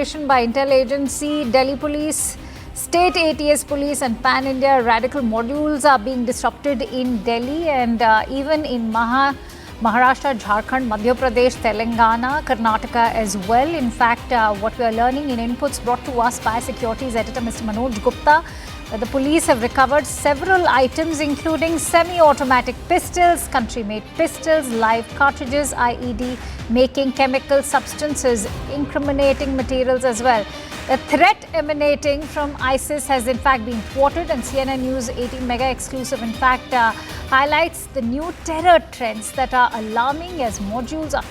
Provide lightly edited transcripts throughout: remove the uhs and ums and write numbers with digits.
operation by Intel Agency, Delhi Police, State ATS Police and Pan-India radical modules are being disrupted in Delhi and even in Maharashtra, Jharkhand, Madhya Pradesh, Telangana, Karnataka as well. In fact, what we are learning in inputs brought to us by Securities Editor Mr. Manoj Gupta, the police have recovered several items including semi-automatic pistols, country-made pistols, live cartridges, IED, making chemical substances, incriminating materials as well. The threat emanating from ISIS has in fact been thwarted, and CNN News 18 mega exclusive in fact highlights the new terror trends that are alarming as modules are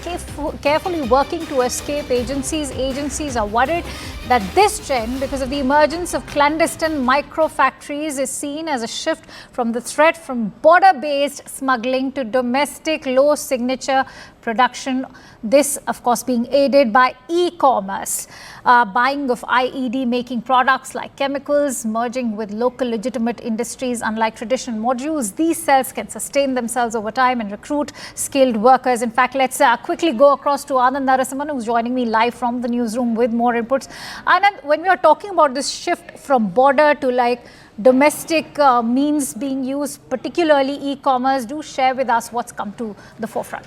carefully working to escape agencies. Agencies are worried that this trend, because of the emergence of clandestine micro factories, is seen as a shift from the threat from border-based smuggling to domestic low signature production. This, of course, being aided by e-commerce, buying of IED making products like chemicals, merging with local legitimate industries. Unlike traditional modules, these cells can sustain themselves over time and recruit skilled workers. In fact, let's quickly go across to Anand Narasimhan, who's joining me live from the newsroom with more inputs. Anand, when we are talking about this shift from border to like domestic means being used, particularly e-commerce, do share with us what's come to the forefront.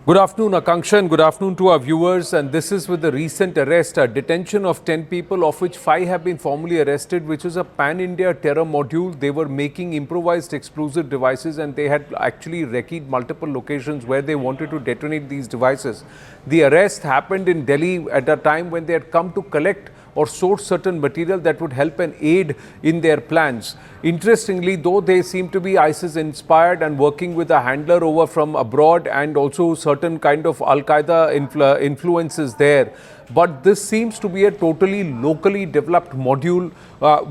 Good afternoon, Akanksha, and good afternoon to our viewers. And this is with the recent arrest, detention of 10 people, of which 5 have been formally arrested, which is a pan-India terror module. They were making improvised explosive devices and they had actually recce'd multiple locations where they wanted to detonate these devices. The arrest happened in Delhi at a time when they had come to collect or source certain material that would help and aid in their plans. Interestingly, though, they seem to be ISIS inspired and working with a handler over from abroad and also certain kind of Al-Qaeda influences there. But this seems to be a totally locally developed module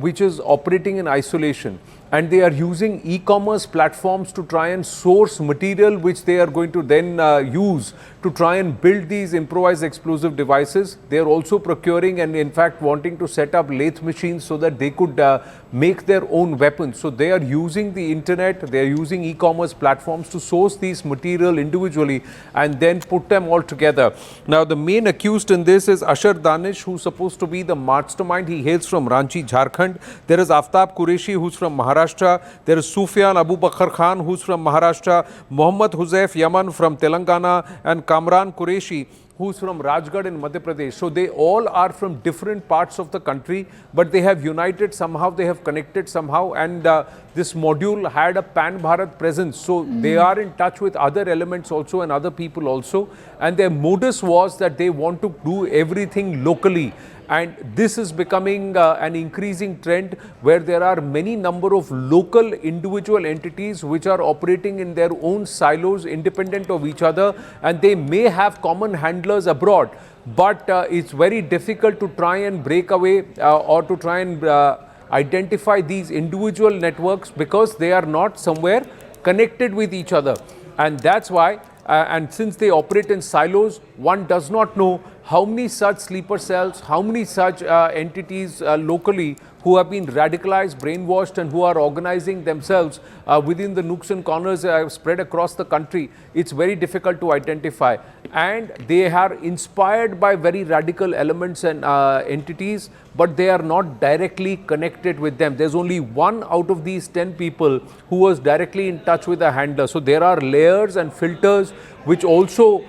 which is operating in isolation. And they are using e-commerce platforms to try and source material which they are going to then use to try and build these improvised explosive devices. They are also procuring and in fact wanting to set up lathe machines so that they could make their own weapons. So they are using the internet, they are using e-commerce platforms to source these material individually and then put them all together. Now the main accused in this is Ashar Danish, who's supposed to be the mastermind. He hails from Ranchi, Jharkhand. There is Aftab Qureshi, who's from Maharashtra. There is Sufyan Abu Bakr Khan, who's from Maharashtra. Muhammad Huzaif Yaman from Telangana, and Kamran Qureshi, who's from Rajgarh in Madhya Pradesh. So they all are from different parts of the country, but they have united somehow, they have connected somehow, and this module had a pan-Bharat presence. So they are in touch with other elements also and other people also. And their modus was that they want to do everything locally. And this is becoming an increasing trend where there are many number of local individual entities which are operating in their own silos independent of each other, and they may have common handlers abroad. But it's very difficult to try and break away or to try and identify these individual networks because they are not somewhere connected with each other. And that's why, and since they operate in silos, one does not know how many such sleeper cells, how many such entities locally who have been radicalized, brainwashed, and who are organizing themselves within the nooks and corners spread across the country. It's very difficult to identify. And they are inspired by very radical elements and entities, but they are not directly connected with them. There's only one out of these 10 people who was directly in touch with the handler. So there are layers and filters which also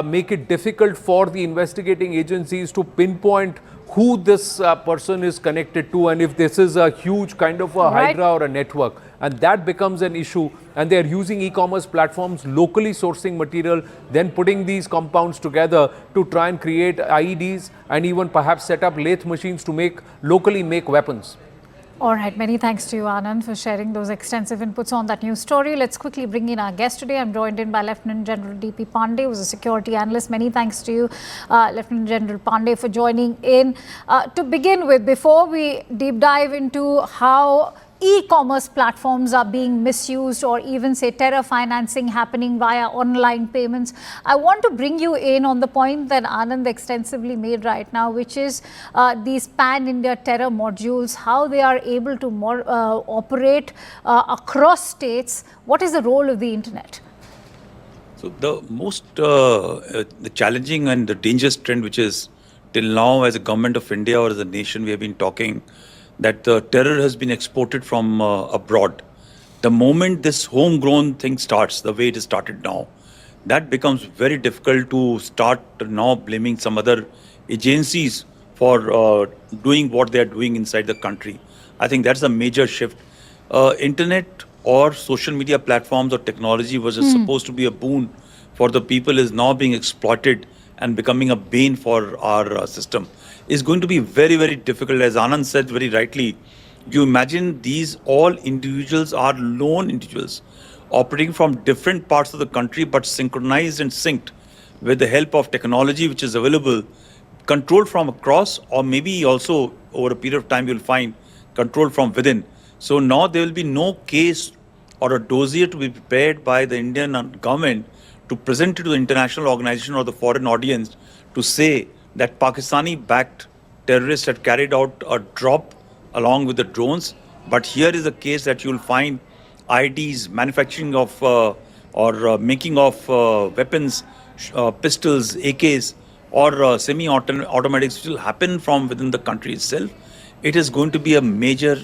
make it difficult for the investigating agencies to pinpoint who this person is connected to and if this is a huge kind of a hydra or a network. And that becomes an issue. And they are using e-commerce platforms, locally sourcing material, then putting these compounds together to try and create IEDs and even perhaps set up lathe machines to locally make weapons. All right, many thanks to you, Anand, for sharing those extensive inputs on that news story. Let's quickly bring in our guest today. I'm joined in by Lieutenant General D.P. Pandey, who's a security analyst. Many thanks to you, Lieutenant General Pandey, for joining in. To begin with, before we deep dive into how e-commerce platforms are being misused or even say terror financing happening via online payments, I want to bring you in on the point that Anand extensively made right now, which is these pan-India terror modules, how they are able to operate across states. What is the role of the internet? So the most the challenging and the dangerous trend which is till now, as a government of India or as a nation, we have been talking that the terror has been exported from abroad. The moment this homegrown thing starts, the way it is started now, that becomes very difficult to start now blaming some other agencies for doing what they are doing inside the country. I think that's a major shift. Internet or social media platforms or technology was supposed to be a boon for the people is now being exploited and becoming a bane for our system. Is going to be very, very difficult. As Anand said very rightly, you imagine these all individuals are lone individuals operating from different parts of the country but synchronized and synced with the help of technology which is available, controlled from across, or maybe also over a period of time you'll find controlled from within. So now there will be no case or a dossier to be prepared by the Indian government to present it to the international organization or the foreign audience to say that Pakistani-backed terrorists had carried out a drop along with the drones. But here is a case that you'll find IDs, manufacturing of or making of weapons, pistols, AKs, or semi-automatics, which will happen from within the country itself. It is going to be a major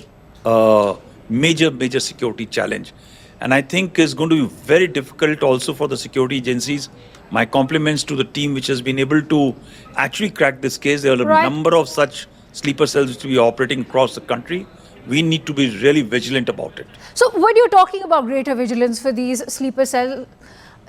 security challenge. And I think it's going to be very difficult also for the security agencies. My compliments to the team which has been able to actually crack this case. There are a number of such sleeper cells which will be operating across the country. We need to be really vigilant about it. So when you're talking about greater vigilance for these sleeper cells,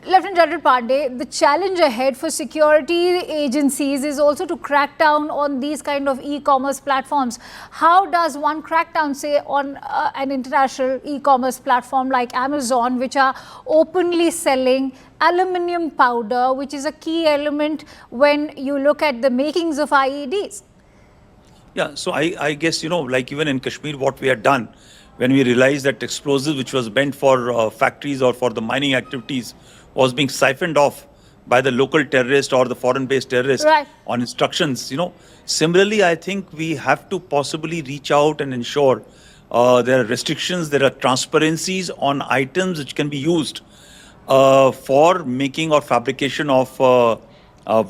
Lieutenant General Pandey, the challenge ahead for security agencies is also to crack down on these kind of e-commerce platforms. How does one crack down, say, on an international e-commerce platform like Amazon, which are openly selling aluminium powder, which is a key element when you look at the makings of IEDs? Yeah, so I guess, like even in Kashmir, what we had done when we realized that explosives which was meant for factories or for the mining activities was being siphoned off by the local terrorist or the foreign-based terrorist on instructions, Similarly, I think we have to possibly reach out and ensure there are restrictions, there are transparencies on items which can be used for making or fabrication of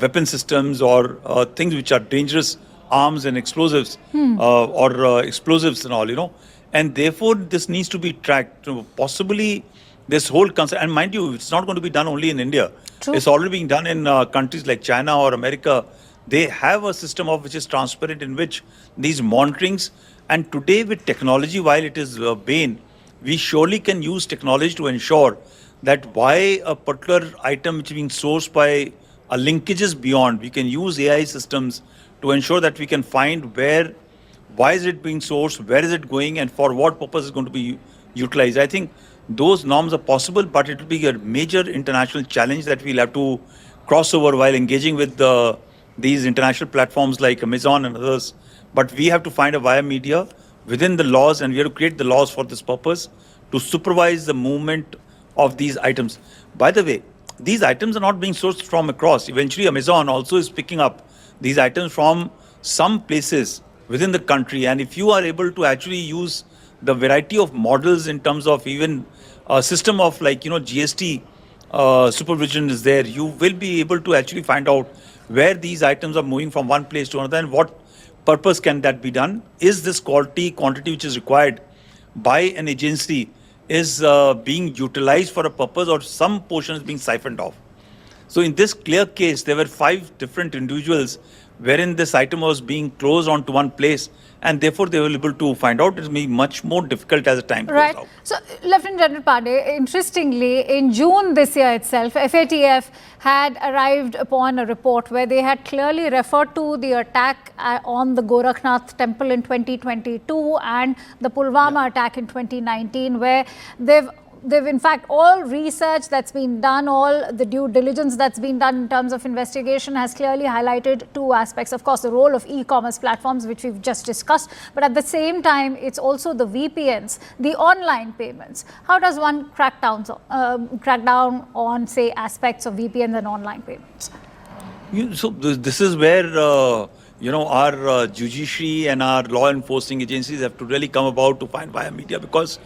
weapon systems or things which are dangerous, arms and explosives or explosives and all, And therefore, this needs to be tracked. Possibly, this whole concept, and mind you, it's not going to be done only in India. True. It's already being done in countries like China or America. They have a system of which is transparent in which these monitorings, and today with technology, while it is bane, we surely can use technology to ensure that why a particular item which is being sourced by a linkages beyond, we can use AI systems to ensure that we can find why is it being sourced, where is it going, and for what purpose is going to be utilized. I think those norms are possible, but it will be a major international challenge that we'll have to cross over while engaging with these international platforms like Amazon and others. But we have to find a via media within the laws, and we have to create the laws for this purpose to supervise the movement of these items. By the way, these items are not being sourced from across. Eventually, Amazon also is picking up these items from some places within the country. And if you are able to actually use the variety of models in terms of even a system of GST supervision is there, you will be able to actually find out where these items are moving from one place to another and what purpose can that be done. Is this quantity which is required by an agency is being utilized for a purpose, or some portion is being siphoned off. So in this clear case, there were 5 different individuals wherein this item was being closed onto one place, and therefore they were able to find out. It will be much more difficult as the time goes out. So, Lieutenant General Pandey, interestingly, in June this year itself, FATF had arrived upon a report where they had clearly referred to the attack on the Gorakhnath temple in 2022 and the Pulwama attack in 2019, where they've in fact, all research that's been done, all the due diligence that's been done in terms of investigation has clearly highlighted 2 aspects. Of course, the role of e-commerce platforms, which we've just discussed, but at the same time, it's also the VPNs, the online payments. How does one crack down on, say, aspects of VPNs and online payments? So this is where, our judiciary and our law enforcing agencies have to really come about to find via media, because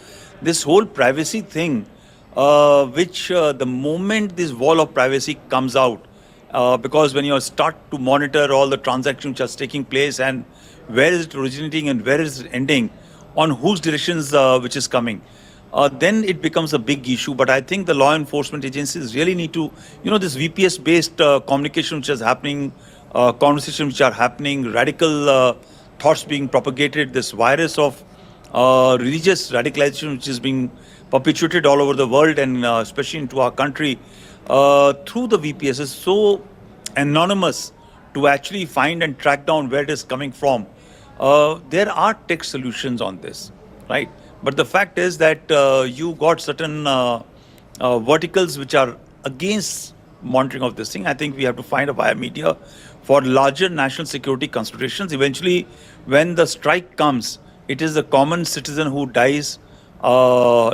this whole privacy thing, the moment this wall of privacy comes out, because when you start to monitor all the transactions which are taking place and where is it originating and where is it ending, on whose directions which is coming, then it becomes a big issue. But I think the law enforcement agencies really need to, this VPS-based communication which is happening, conversations which are happening, radical thoughts being propagated, this virus of religious radicalization which is being perpetuated all over the world and especially into our country through the VPS is so anonymous to actually find and track down where it is coming from. There are tech solutions on this, right? But the fact is that you got certain verticals which are against monitoring of this thing. I think we have to find a via media for larger national security considerations. Eventually, when the strike comes, it is the common citizen who dies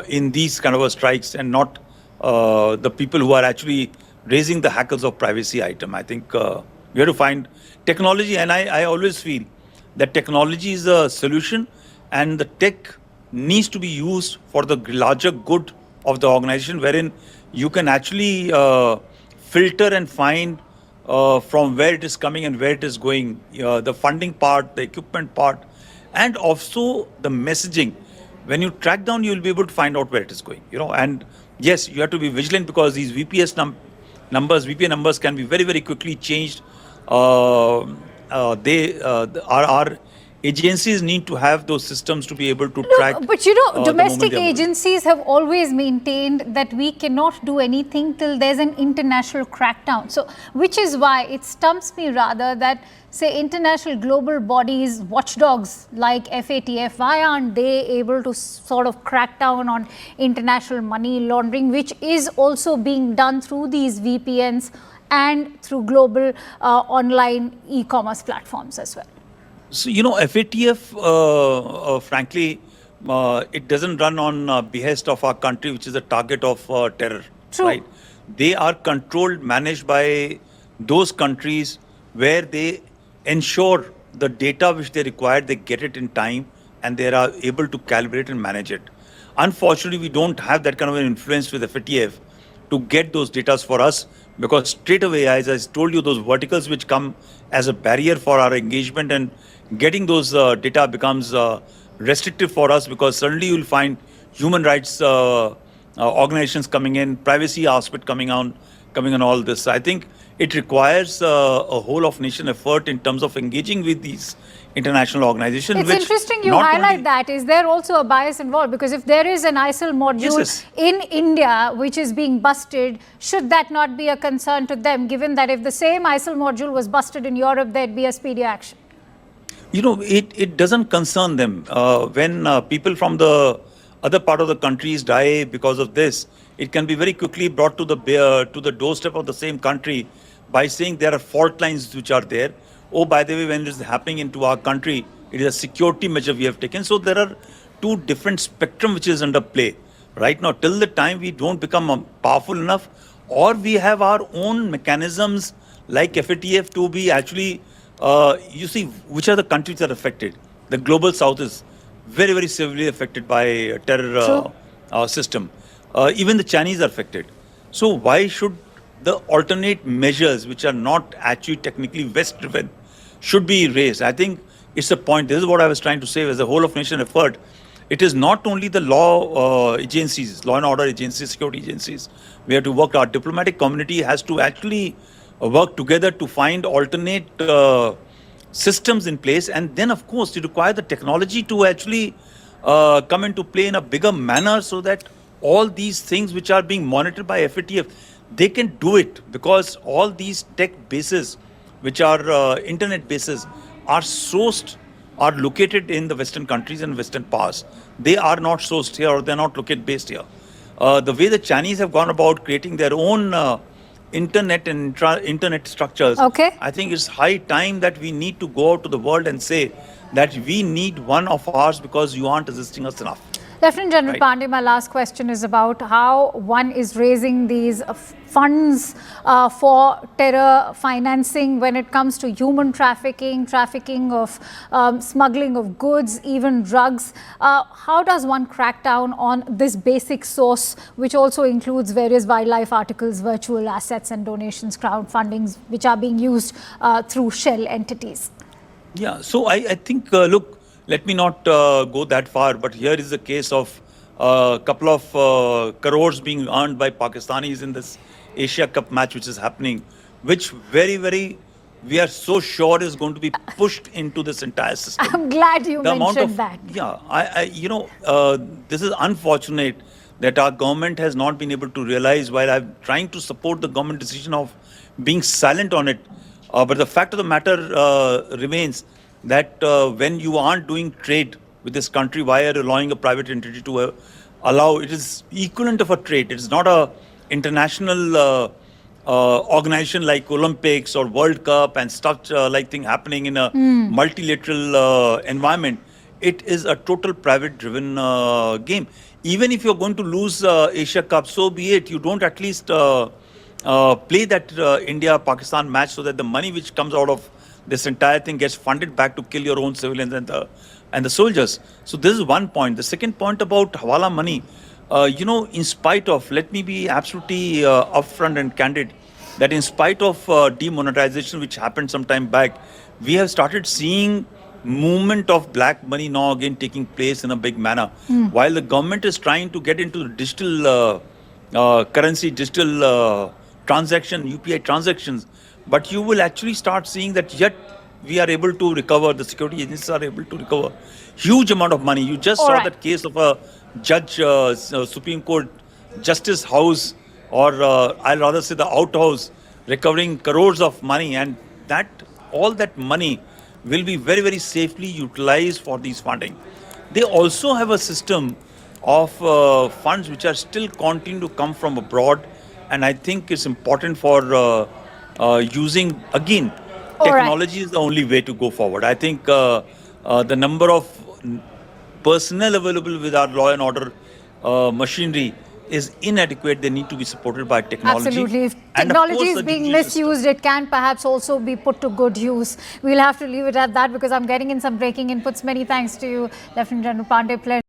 in these kind of strikes and not the people who are actually raising the hackles of privacy item. I think we have to find technology, and I always feel that technology is a solution and the tech needs to be used for the larger good of the organization, wherein you can actually filter and find from where it is coming and where it is going, the funding part, the equipment part, and also the messaging. When you track down, you will be able to find out where it is going, and yes, you have to be vigilant because these VPN numbers can be very, very quickly changed. Our agencies need to have those systems to be able to track. But domestic agencies have always maintained that we cannot do anything till there's an international crackdown. So, which is why it stumps me rather that, say, international global bodies, watchdogs like FATF, why aren't they able to sort of crack down on international money laundering, which is also being done through these VPNs and through global online e-commerce platforms as well? So, FATF, frankly, it doesn't run on behest of our country, which is a target of terror. True. Right? They are controlled, managed by those countries where they ensure the data which they require, they get it in time and they are able to calibrate and manage it. Unfortunately, we don't have that kind of an influence with FATF to get those data for us, because straight away, as I told you, those verticals which come as a barrier for our engagement and getting those data becomes restrictive for us, because suddenly you'll find human rights organizations coming in, privacy aspect coming on all this. I think it requires a whole of nation effort in terms of engaging with these international organizations. It's interesting you highlight that. Is there also a bias involved? Because if there is an ISIL module in India which is being busted, should that not be a concern to them, given that if the same ISIL module was busted in Europe, there'd be a speedy action? It doesn't concern them. When people from the other part of the countries die because of this, it can be very quickly brought to the doorstep of the same country by saying there are fault lines which are there. Oh, by the way, when it is happening into our country, it is a security measure we have taken. So there are two different spectrum which is under play right now. Till the time we don't become powerful enough, or we have our own mechanisms like FATF to be actually, you see, which are the countries that are affected. The global south is very, very severely affected by terror system. Even the Chinese are affected. So why should the alternate measures, which are not actually technically West-driven, should be raised? I think it's a point. This is what I was trying to say as a whole of nation effort. It is not only the law agencies, law and order agencies, security agencies. We have to work. Our diplomatic community has to actually work together to find alternate systems in place. And then, of course, you require the technology to actually come into play in a bigger manner, so that all these things which are being monitored by FATF, they can do it, because all these tech bases, which are internet bases, are sourced, are located in the Western countries and Western powers. They are not sourced here, or they're not located based here. The way the Chinese have gone about creating their own internet and internet structures, I think it's high time that we need to go out to the world and say that we need one of ours because you aren't assisting us enough. Lieutenant General Right. Pandey, my last question is about how one is raising these funds for terror financing when it comes to human trafficking, trafficking of smuggling of goods, even drugs. How does one crack down on this basic source, which also includes various wildlife articles, virtual assets and donations, crowdfundings, which are being used through shell entities? Yeah, so I think, look, let me not go that far, but here is a case of a couple of crores being earned by Pakistanis in this Asia Cup match, which is happening, which we are so sure is going to be pushed into this entire system. I'm glad you The amount mentioned of, that. yeah, this is unfortunate that our government has not been able to realize, while I'm trying to support the government decision of being silent on it. But the fact of the matter remains that when you aren't doing trade with this country, why are you allowing a private entity to allow? It is equivalent of a trade. It is not a international organization like Olympics or World Cup and stuff like thing happening in a multilateral environment. It is a total private-driven game. Even if you're going to lose Asia Cup, so be it. You don't at least play that India-Pakistan match so that the money which comes out of this entire thing gets funded back to kill your own civilians and the soldiers. So this is one point. The second point about Hawala money, in spite of, let me be absolutely upfront and candid, that in spite of demonetization which happened some time back, we have started seeing movement of black money now again taking place in a big manner. While the government is trying to get into the digital currency, digital transaction, UPI transactions, but you will actually start seeing that yet we are able to recover, the security agencies are able to recover huge amount of money. You just saw that case of a judge, Supreme Court Justice House, or I'll rather say the outhouse, recovering crores of money, and that all that money will be very, very safely utilized for these funding. They also have a system of funds which are still continuing to come from abroad, and I think it's important for using, again, technology is the only way to go forward. I think the number of personnel available with our law and order machinery is inadequate. They need to be supported by technology. Absolutely. If And technology of course, is the being judicial misused, system. it can perhaps also be put to good use. We'll have to leave it at that because I'm getting in some breaking inputs. Many thanks to you, Lieutenant General Pandey. Pleasure.